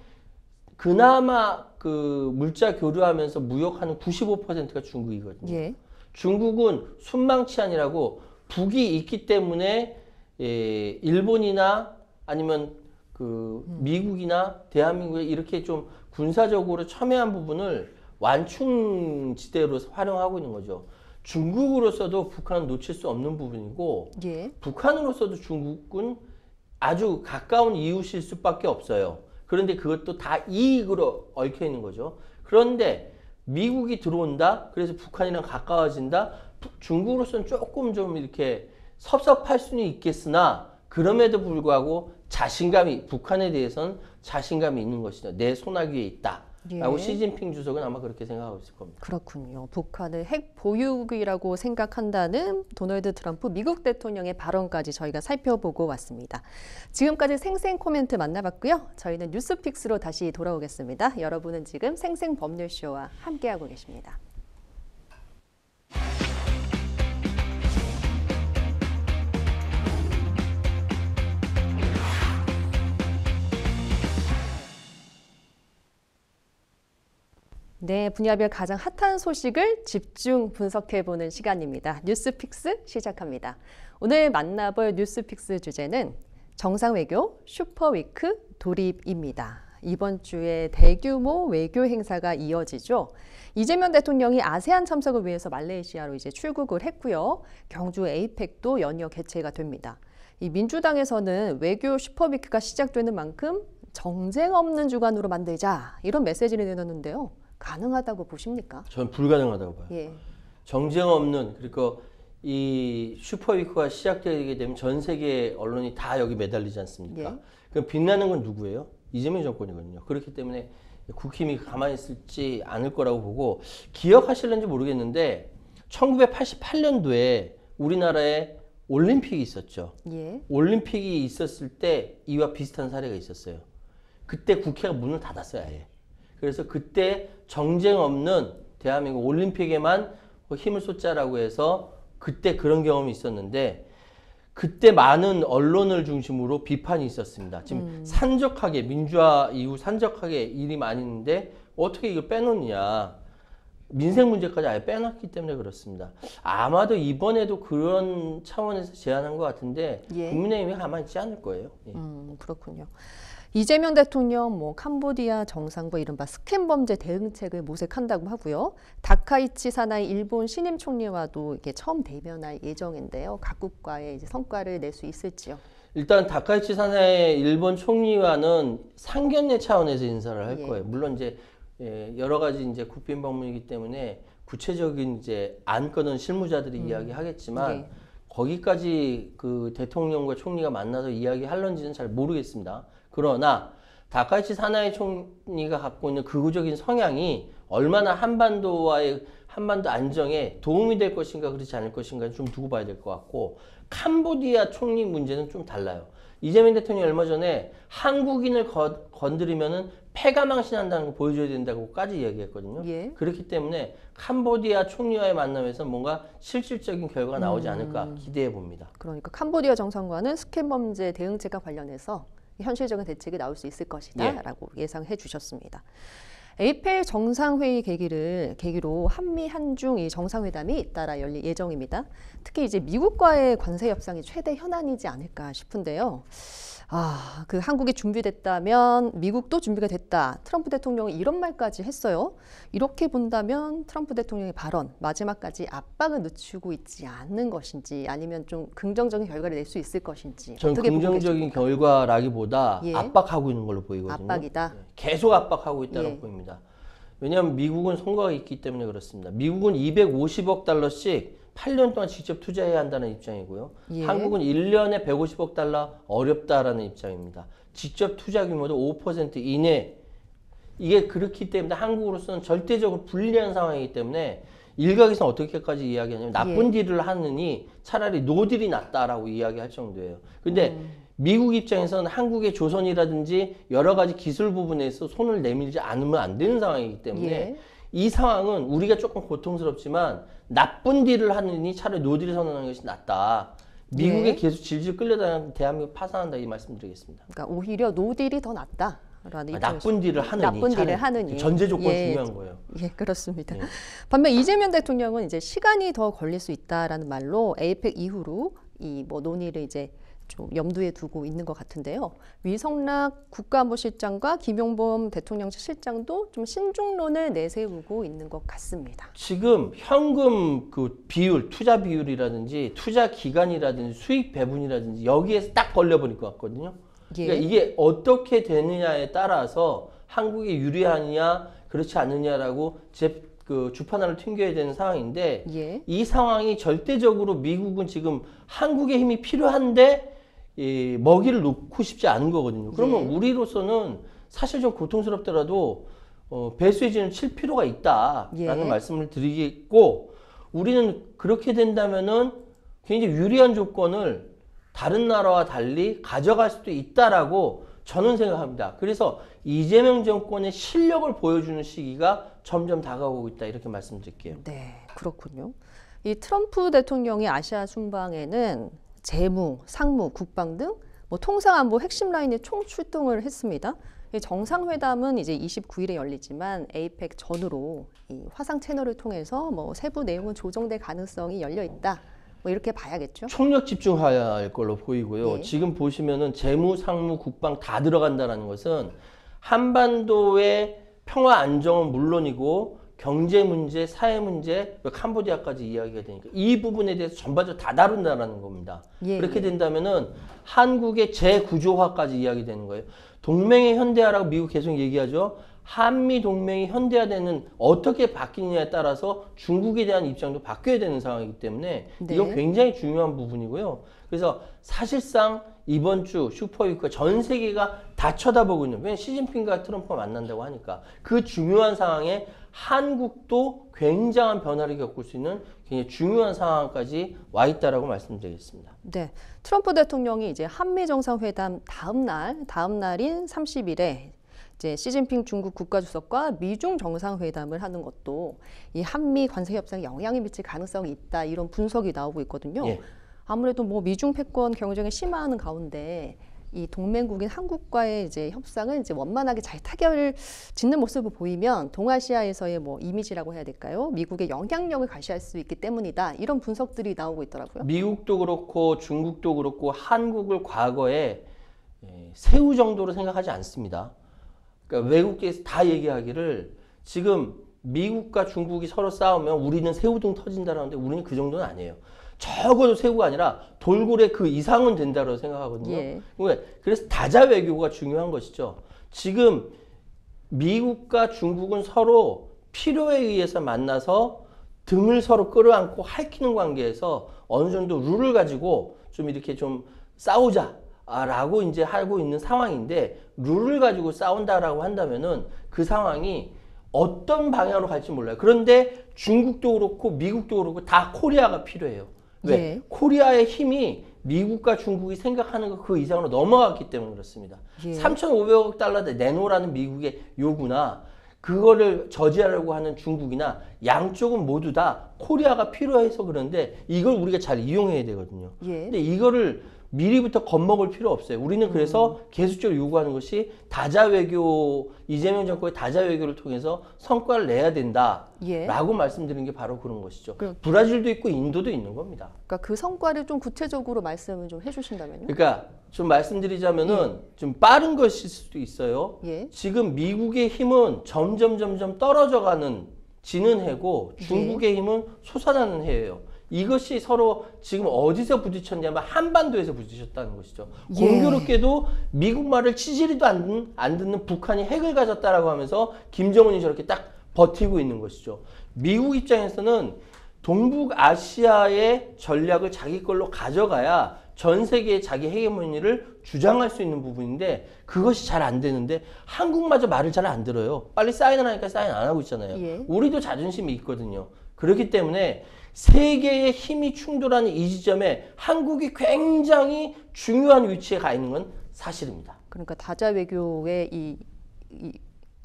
그나마 그 물자 교류하면서 무역하는 95%가 중국이거든요. 예. 중국은 순망치안이라고 북이 있기 때문에 일본이나 아니면 그 미국이나 대한민국에 이렇게 좀 군사적으로 첨예한 부분을 완충지대로 활용하고 있는 거죠. 중국으로서도 북한은 놓칠 수 없는 부분이고 예. 북한으로서도 중국은 아주 가까운 이웃일 수밖에 없어요. 그런데 그것도 다 이익으로 얽혀 있는 거죠. 그런데 미국이 들어온다. 그래서 북한이랑 가까워진다. 중국으로서는 조금 좀 이렇게 섭섭할 수는 있겠으나 그럼에도 불구하고 자신감이 북한에 대해서는 자신감이 있는 것이다. 내 손아귀에 있다. 라고 시진핑 주석은 아마 그렇게 생각하고 있을 겁니다. 그렇군요. 북한을 핵 보유국이라고 생각한다는 도널드 트럼프 미국 대통령의 발언까지 저희가 살펴보고 왔습니다. 지금까지 생생 코멘트 만나봤고요. 저희는 뉴스픽스로 다시 돌아오겠습니다. 여러분은 지금 생생 법률쇼와 함께하고 계십니다. 네, 분야별 가장 핫한 소식을 집중 분석해보는 시간입니다. 뉴스픽스 시작합니다. 오늘 만나볼 뉴스픽스 주제는 정상외교 슈퍼위크 돌입입니다. 이번 주에 대규모 외교 행사가 이어지죠. 이재명 대통령이 아세안 참석을 위해서 말레이시아로 이제 출국을 했고요. 경주 에이펙도 연이어 개최가 됩니다. 이 민주당에서는 외교 슈퍼위크가 시작되는 만큼 정쟁 없는 주간으로 만들자 이런 메시지를 내놨는데요. 가능하다고 보십니까? 저는 불가능하다고 봐요. 예. 정쟁 없는, 그리고 이 슈퍼위크가 시작되게 되면 전 세계 언론이 다 여기 매달리지 않습니까? 예. 그럼 빛나는 건 누구예요? 이재명 정권이거든요. 그렇기 때문에 국힘이 가만히 있을지 않을 거라고 보고, 기억하실는지 모르겠는데 1988년도에 우리나라에 올림픽이 있었죠. 예. 올림픽이 있었을 때 이와 비슷한 사례가 있었어요. 그때 국회가 문을 닫았어요, 아예. 그래서 그때 정쟁 없는 대한민국 올림픽에만 힘을 쏟자라고 해서 그때 그런 경험이 있었는데, 그때 많은 언론을 중심으로 비판이 있었습니다. 지금 산적하게, 민주화 이후 산적하게 일이 많이 있는데 어떻게 이걸 빼놓느냐. 민생 문제까지 아예 빼놨기 때문에 그렇습니다. 아마도 이번에도 그런 차원에서 제안한 것 같은데 예. 국민의힘이 가만히 있지 않을 거예요. 예. 그렇군요. 이재명 대통령 캄보디아 정상과 이른바 스캔 범죄 대응책을 모색한다고 하고요. 다카이치 사나이 일본 신임 총리와도 이렇게 처음 대면할 예정인데요. 각국과의 이제 성과를 낼 수 있을지요? 일단 다카이치 사나이 일본 총리와는 상견례 차원에서 인사를 할 거예요. 물론 이제 여러 가지 이제 국빈 방문이기 때문에 구체적인 이제 안건은 실무자들이 이야기하겠지만 거기까지 그 대통령과 총리가 만나서 이야기할런지는 잘 모르겠습니다. 그러나 다카이치 사나이 총리가 갖고 있는 극우적인 성향이 얼마나 한반도 안정에 도움이 될 것인가 그렇지 않을 것인가 좀 두고 봐야 될 것 같고, 캄보디아 총리 문제는 좀 달라요. 이재명 대통령이 얼마 전에 한국인을 건드리면은 패가망신한다는 거 보여줘야 된다고까지 이야기했거든요. 예. 그렇기 때문에 캄보디아 총리와의 만남에서 뭔가 실질적인 결과가 나오지 않을까 기대해 봅니다. 그러니까 캄보디아 정상과는 스캔 범죄 대응책과 관련해서 현실적인 대책이 나올 수 있을 것이다라고 예상해 주셨습니다. 에이펙 정상회의 계기로 한미 한중 이 정상회담이 잇따라 열릴 예정입니다. 특히 이제 미국과의 관세 협상이 최대 현안이지 않을까 싶은데요. 그 한국이 준비됐다면 미국도 준비가 됐다. 트럼프 대통령이 이런 말까지 했어요. 이렇게 본다면 트럼프 대통령의 발언 마지막까지 압박을 늦추고 있지 않는 것인지, 아니면 좀 긍정적인 결과를 낼 수 있을 것인지. 저는 긍정적인 결과라기보다 압박하고 있는 걸로 보이거든요. 압박이다. 계속 압박하고 있다고 보입니다. 왜냐하면 미국은 선거가 있기 때문에 그렇습니다. 미국은 250억 달러씩 8년 동안 직접 투자해야 한다는 입장이고요. 한국은 1년에 150억 달러 어렵다라는 입장입니다. 직접 투자 규모도 5% 이내. 이게 그렇기 때문에 한국으로서는 절대적으로 불리한 상황이기 때문에 일각에서는 어떻게까지 이야기하냐면 나쁜 딜을 하느니 차라리 노딜이 낫다라고 이야기할 정도예요. 근데 미국 입장에서는 한국의 조선이라든지 여러 가지 기술 부분에서 손을 내밀지 않으면 안 되는 상황이기 때문에 이 상황은 우리가 조금 고통스럽지만 나쁜 딜을 하느니 차라리 노딜을 선언하는 것이 낫다. 미국에 계속 질질 끌려다니는 대한민국 파산한다 이 말씀드리겠습니다. 그러니까 오히려 노딜이 더 낫다. 나쁜 딜을 하느니. 전제 조건 중요한 거예요. 예, 그렇습니다. 반면 이재명 대통령은 이제 시간이 더 걸릴 수 있다라는 말로 에이펙 이후로 이 논의를 이제 좀 염두에 두고 있는 것 같은데요. 위성락 국가안보실장과 김용범 대통령실 실장도 좀 신중론을 내세우고 있는 것 같습니다. 지금 현금 그 비율, 투자 비율이라든지 투자 기간이라든지 수익 배분이라든지 여기에서 딱 걸려버릴 것 같거든요. 그러니까 이게 어떻게 되느냐에 따라서 한국에 유리하느냐 그렇지 않느냐라고 그 주판을 튕겨야 되는 상황인데 이 상황이 절대적으로 미국은 지금 한국의 힘이 필요한데 먹이를 놓고 싶지 않은 거거든요. 그러면 예. 우리로서는 사실 좀 고통스럽더라도 배수의 진을 칠 필요가 있다라는 예. 말씀을 드리겠고, 우리는 그렇게 된다면은 굉장히 유리한 조건을 다른 나라와 달리 가져갈 수도 있다라고 저는 생각합니다. 그래서 이재명 정권의 실력을 보여주는 시기가 점점 다가오고 있다, 이렇게 말씀드릴게요. 네, 그렇군요. 이 트럼프 대통령이 아시아 순방에는 재무, 상무, 국방 등 뭐 통상안보 핵심 라인에 총 출동을 했습니다. 이 정상회담은 이제 29일에 열리지만 에이펙 전후로 이 화상 채널을 통해서 뭐 세부 내용은 조정될 가능성이 열려 있다. 뭐 이렇게 봐야겠죠. 총력 집중할 걸로 보이고요. 예. 지금 보시면은 재무, 상무, 국방 다 들어간다는 것은 한반도의 평화 안정은 물론이고 경제 문제, 사회 문제, 캄보디아까지 이야기가 되니까 이 부분에 대해서 전반적으로 다 다룬다는 겁니다. 예, 그렇게 예. 된다면은 한국의 재구조화까지 이야기되는 거예요. 동맹의 현대화라고 미국 계속 얘기하죠. 한미 동맹이 현대화되는 어떻게 바뀌느냐에 따라서 중국에 대한 입장도 바뀌어야 되는 상황이기 때문에 네. 이건 굉장히 중요한 부분이고요. 그래서 사실상 이번 주 슈퍼위크가 전 세계가 다 쳐다보고 있는, 왜냐면 시진핑과 트럼프가 만난다고 하니까 그 중요한 상황에 한국도 굉장한 변화를 겪을 수 있는 굉장히 중요한 상황까지 와 있다라고 말씀드리겠습니다. 네, 트럼프 대통령이 이제 한미 정상회담 다음 날인 30일에 이제 시진핑 중국 국가주석과 미중 정상회담을 하는 것도 이 한미 관세 협상에 영향을 미칠 가능성이 있다, 이런 분석이 나오고 있거든요. 예. 아무래도 뭐 미중 패권 경쟁이 심화하는 가운데 이 동맹국인 한국과의 이제 협상을 이제 원만하게 잘 타결을 짓는 모습을 보이면 동아시아에서의 뭐 이미지라고 해야 될까요? 미국의 영향력을 과시할 수 있기 때문이다, 이런 분석들이 나오고 있더라고요. 미국도 그렇고 중국도 그렇고 한국을 과거에 새우 정도로 생각하지 않습니다. 그러니까 외국계에서 다 얘기하기를 지금 미국과 중국이 서로 싸우면 우리는 새우등 터진다라는데 우리는 그 정도는 아니에요. 적어도 새우가 아니라 돌고래 그 이상은 된다고 생각하거든요. 예. 그래서 다자 외교가 중요한 것이죠. 지금 미국과 중국은 서로 필요에 의해서 만나서 등을 서로 끌어안고 핥히는 관계에서 어느 정도 룰을 가지고 좀 이렇게 좀 싸우자라고 이제 하고 있는 상황인데, 룰을 가지고 싸운다라고 한다면은 그 상황이 어떤 방향으로 갈지 몰라요. 그런데 중국도 그렇고 미국도 그렇고 다 코리아가 필요해요. 왜? 예. 코리아의 힘이 미국과 중국이 생각하는 것 그 이상으로 넘어갔기 때문에 그렇습니다. 예. 3,500억 달러 내놓으라는 미국의 요구나 그거를 저지하려고 하는 중국이나 양쪽은 모두 다 코리아가 필요해서 그런데 이걸 우리가 잘 이용해야 되거든요. 예. 근데 이거를 미리부터 겁먹을 필요 없어요. 우리는 그래서 계속적으로 요구하는 것이 다자외교, 이재명 정권의 다자외교를 통해서 성과를 내야 된다라고 예. 말씀드리는 게 바로 그런 것이죠. 그럼- 브라질도 있고 인도도 있는 겁니다. 그러니까 그 성과를 좀 구체적으로 말씀을 좀 해주신다면요. 그러니까 좀 말씀드리자면은 좀 빠른 것일 수도 있어요. 예. 지금 미국의 힘은 점점 떨어져가는 지는 해고 중국의 힘은 솟아나는 해예요. 이것이 서로 지금 어디서 부딪혔냐면 한반도에서 부딪혔다는 것이죠. 예. 공교롭게도 미국 말을 치지리도 안 듣는 북한이 핵을 가졌다라고 하면서 김정은이 저렇게 딱 버티고 있는 것이죠. 미국 입장에서는 동북아시아의 전략을 자기 걸로 가져가야 전 세계의 자기 헤게모니를 주장할 수 있는 부분인데 그것이 잘 안 되는데 한국마저 말을 잘 안 들어요. 빨리 사인을 하니까 사인 안 하고 있잖아요. 예. 우리도 자존심이 있거든요. 그렇기 때문에 세계의 힘이 충돌하는 이 지점에 한국이 굉장히 중요한 위치에 가 있는 건 사실입니다. 그러니까 다자 외교의 이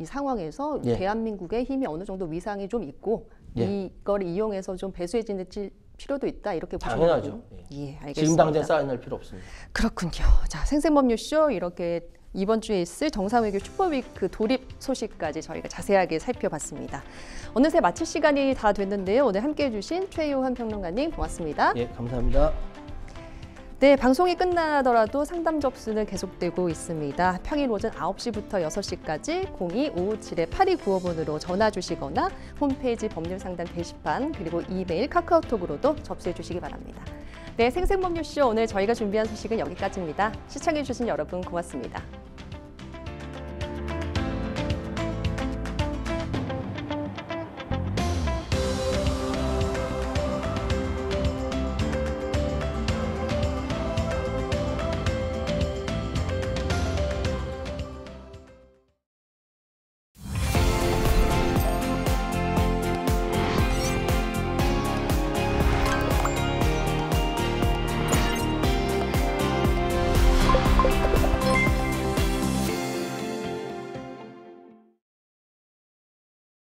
상황에서 예. 대한민국의 힘이 어느 정도 위상이 좀 있고 예. 이걸 이용해서 좀 배수의 진을 칠 필요도 있다, 이렇게 보시는 당연하죠. 거군요. 예, 알겠습니다. 지금 당장 사인할 필요 없습니다. 그렇군요. 자, 생생법률쇼 이렇게 이번 주에 있을 정상외교 슈퍼위크 돌입 소식까지 저희가 자세하게 살펴봤습니다. 어느새 마칠 시간이 다 됐는데요. 오늘 함께해 주신 최요한 평론가님 고맙습니다. 예, 감사합니다. 네, 방송이 끝나더라도 상담 접수는 계속되고 있습니다. 평일 오전 9시부터 6시까지 02-557-8295번으로 전화 주시거나 홈페이지 법률상담 게시판 그리고 이메일, 카카오톡으로도 접수해 주시기 바랍니다. 네, 생생법률쇼 오늘 저희가 준비한 소식은 여기까지입니다. 시청해 주신 여러분 고맙습니다.